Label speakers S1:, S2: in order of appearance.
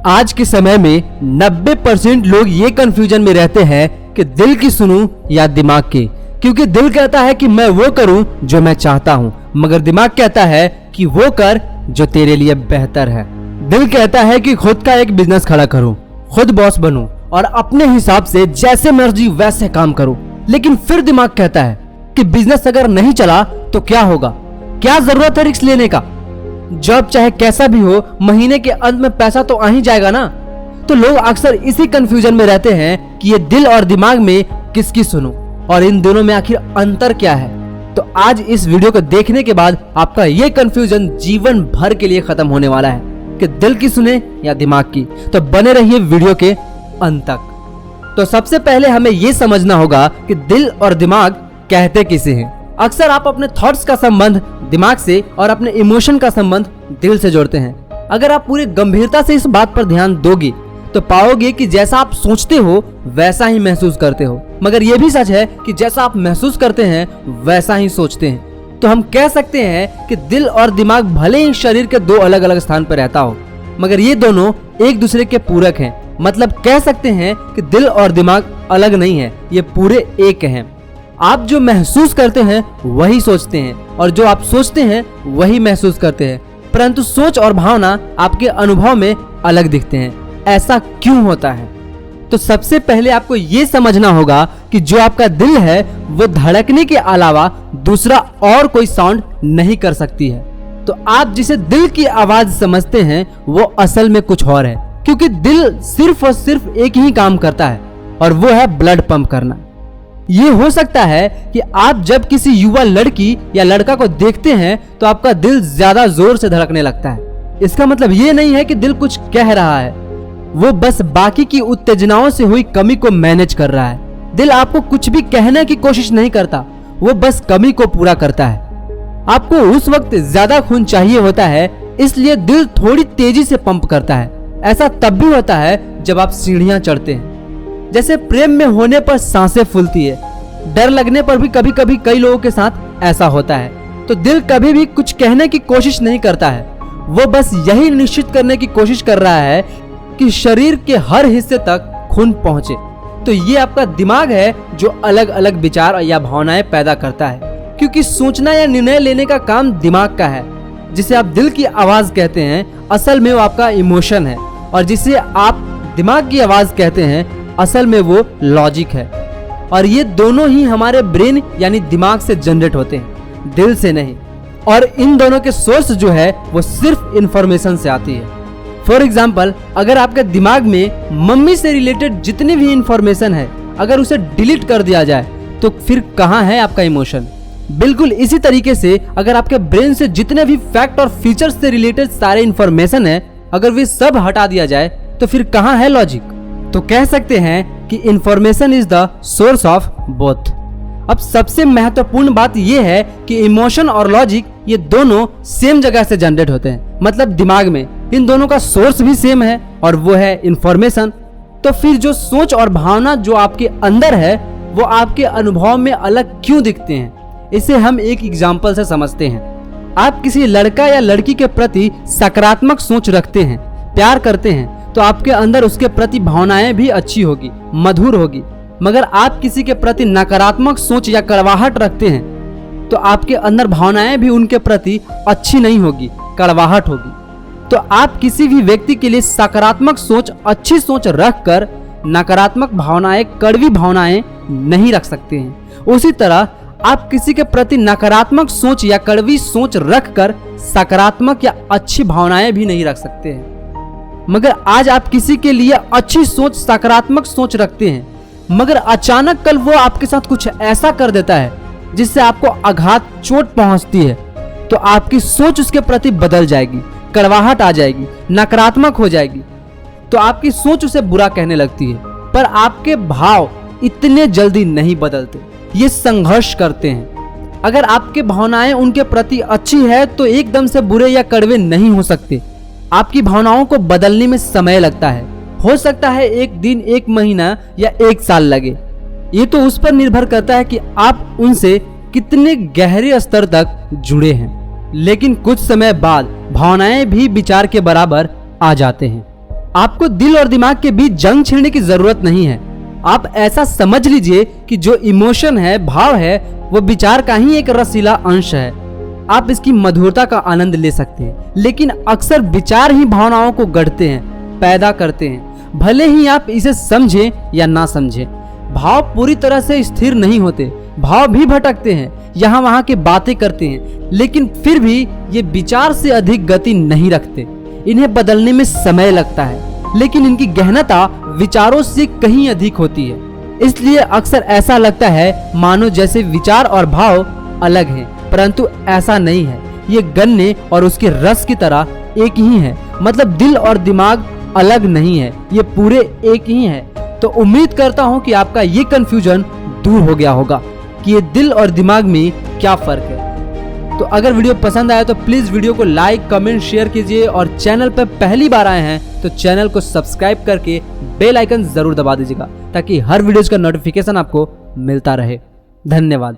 S1: आज के समय में 90% लोग ये कंफ्यूजन में रहते हैं कि दिल की सुनूं या दिमाग की, क्योंकि दिल कहता है कि मैं वो करूं जो मैं चाहता हूं, मगर दिमाग कहता है कि वो कर जो तेरे लिए बेहतर है। दिल कहता है कि खुद का एक बिजनेस खड़ा करूं, खुद बॉस बनूं और अपने हिसाब से जैसे मर्जी वैसे काम करूं। लेकिन फिर दिमाग कहता है कि बिजनेस अगर नहीं चला तो क्या होगा, क्या जरूरत है रिस्क लेने का, जॉब चाहे कैसा भी हो महीने के अंत में पैसा तो आ ही जाएगा ना। तो लोग अक्सर इसी कंफ्यूजन में रहते हैं कि ये दिल और दिमाग में किसकी सुनूं और इन दोनों में आखिर अंतर क्या है। तो आज इस वीडियो को देखने के बाद आपका ये कंफ्यूजन जीवन भर के लिए खत्म होने वाला है कि दिल की सुने या दिमाग की। तो बने रहिए वीडियो के अंत तक। तो सबसे पहले हमें ये समझना होगा कि दिल और दिमाग कहते किसे हैं। अक्सर आप अपने थॉट्स का संबंध दिमाग से और अपने इमोशन का संबंध दिल से जोड़ते हैं। अगर आप पूरी गंभीरता से इस बात पर ध्यान दोगे तो पाओगे कि जैसा आप सोचते हो वैसा ही महसूस करते हो, मगर यह भी सच है कि जैसा आप महसूस करते हैं वैसा ही सोचते हैं। तो हम कह सकते हैं कि दिल और दिमाग भले ही शरीर के दो अलग अलग स्थान पर रहता हो, मगर ये दोनों एक दूसरे के पूरक हैं। मतलब कह सकते हैं कि दिल और दिमाग अलग नहीं है, ये पूरे एक हैं। आप जो महसूस करते हैं वही सोचते हैं और जो आप सोचते हैं वही महसूस करते हैं, परंतु सोच और भावना आपके अनुभव में अलग दिखते हैं। ऐसा क्यों होता है? तो सबसे पहले आपको ये समझना होगा कि जो आपका दिल है वो धड़कने के अलावा दूसरा और कोई साउंड नहीं कर सकती है। तो आप जिसे दिल की आवाज समझते हैं वो असल में कुछ और है, क्योंकि दिल सिर्फ और सिर्फ एक ही काम करता है और वो है ब्लड पंप करना। ये हो सकता है कि आप जब किसी युवा लड़की या लड़का को देखते हैं तो आपका दिल ज्यादा जोर से धड़कने लगता है। इसका मतलब ये नहीं है कि दिल कुछ कह रहा है, वो बस बाकी की उत्तेजनाओं से हुई कमी को मैनेज कर रहा है। दिल आपको कुछ भी कहने की कोशिश नहीं करता, वो बस कमी को पूरा करता है। आपको उस वक्त ज्यादा खून चाहिए होता है, इसलिए दिल थोड़ी तेजी से पंप करता है। ऐसा तब भी होता है जब आप सीढ़ियां चढ़ते हैं। जैसे प्रेम में होने पर सांसें फूलती है, डर लगने पर भी कभी कभी कई लोगों के साथ ऐसा होता है। तो दिल कभी भी कुछ कहने की कोशिश नहीं करता है, वो बस यही निश्चित करने की कोशिश कर रहा है कि शरीर के हर हिस्से तक खून पहुंचे। तो ये आपका दिमाग है जो अलग अलग विचार या भावनाएं पैदा करता है, क्योंकि सोचना या निर्णय लेने का काम दिमाग का है। जिसे आप दिल की आवाज कहते हैं असल में वो आपका इमोशन है, और जिसे आप दिमाग की आवाज कहते हैं असल में वो लॉजिक है। और ये दोनों ही हमारे ब्रेन यानी दिमाग से जनरेट होते हैं, दिल से नहीं। और इन दोनों के सोर्स जो है वो सिर्फ इंफॉर्मेशन से आती है। फॉर एग्जाम्पल, अगर आपके दिमाग में मम्मी से रिलेटेड जितनी भी इंफॉर्मेशन है अगर उसे डिलीट कर दिया जाए तो फिर कहाँ है आपका इमोशन? बिल्कुल इसी तरीके से अगर आपके ब्रेन से जितने भी फैक्ट और फीचर्स से रिलेटेड सारे इंफॉर्मेशन है अगर वे सब हटा दिया जाए तो फिर कहाँ है लॉजिक? तो कह सकते हैं कि information is the source of both. अब सबसे महत्वपूर्ण बात यह है कि इमोशन और लॉजिक ये दोनों सेम जगह से जनरेट होते हैं, मतलब दिमाग में। इन दोनों का सोर्स भी सेम है और वो है इंफॉर्मेशन। तो फिर जो सोच और भावना जो आपके अंदर है वो आपके अनुभव में अलग क्यों दिखते हैं, इसे हम एक एग्जाम्पल से समझते हैं। आप किसी लड़का या लड़की के प्रति सकारात्मक सोच रखते हैं, प्यार करते हैं, तो आपके अंदर उसके प्रति भावनाएं भी अच्छी होगी, मधुर होगी। मगर आप किसी के प्रति नकारात्मक सोच या कड़वाहट रखते हैं तो आपके अंदर भावनाएं भी उनके प्रति अच्छी नहीं होगी, कड़वाहट होगी। तो आप किसी भी व्यक्ति के लिए सकारात्मक सोच, अच्छी सोच रखकर नकारात्मक भावनाएं, कड़वी भावनाएं नहीं रख सकते हैं। उसी तरह आप किसी के प्रति नकारात्मक सोच या कड़वी सोच रखकर सकारात्मक या अच्छी भावनाएं भी नहीं रख सकते हैं। मगर आज आप किसी के लिए अच्छी सोच, सकारात्मक सोच रखते हैं, मगर अचानक कल वो आपके साथ कुछ ऐसा कर देता है जिससे आपको आघात, चोट पहुंचती है, तो आपकी सोच उसके प्रति बदल जाएगी, कड़वाहट आ जाएगी, नकारात्मक हो जाएगी। तो आपकी सोच उसे बुरा कहने लगती है, पर आपके भाव इतने जल्दी नहीं बदलते, ये संघर्ष करते हैं। अगर आपके भावनाएं उनके प्रति अच्छी है तो एकदम से बुरे या कड़वे नहीं हो सकते। आपकी भावनाओं को बदलने में समय लगता है, हो सकता है एक दिन, एक महीना या एक साल लगे। ये तो उस पर निर्भर करता है कि आप उनसे कितने गहरे स्तर तक जुड़े हैं। लेकिन कुछ समय बाद भावनाएं भी विचार के बराबर आ जाते हैं। आपको दिल और दिमाग के बीच जंग छेड़ने की जरूरत नहीं है। आप ऐसा समझ लीजिए कि जो इमोशन है, भाव है, वो विचार का ही एक रसीला अंश है। आप इसकी मधुरता का आनंद ले सकते हैं, लेकिन अक्सर विचार ही भावनाओं को गढ़ते हैं, पैदा करते हैं, भले ही आप इसे समझें या ना समझें। भाव पूरी तरह से स्थिर नहीं होते, भाव भी भटकते हैं, यहाँ वहाँ की बातें करते हैं, लेकिन फिर भी ये विचार से अधिक गति नहीं रखते। इन्हें बदलने में समय लगता है, लेकिन इनकी गहनता विचारों से कहीं अधिक होती है। इसलिए अक्सर ऐसा लगता है मानो जैसे विचार और भाव अलग हैं, परंतु ऐसा नहीं है। ये गन्ने और उसके रस की तरह एक ही है। मतलब दिल और दिमाग अलग नहीं है, ये पूरे एक ही है। तो उम्मीद करता हूँ कि आपका ये कंफ्यूजन दूर हो गया होगा कि ये दिल और दिमाग में क्या फर्क है। तो अगर वीडियो पसंद आया तो प्लीज वीडियो को लाइक, कमेंट, शेयर कीजिए और चैनल पर पहली बार आए हैं तो चैनल को सब्सक्राइब करके बेल आइकन जरूर दबा दीजिएगा, ताकि हर वीडियोज का नोटिफिकेशन आपको मिलता रहे। धन्यवाद।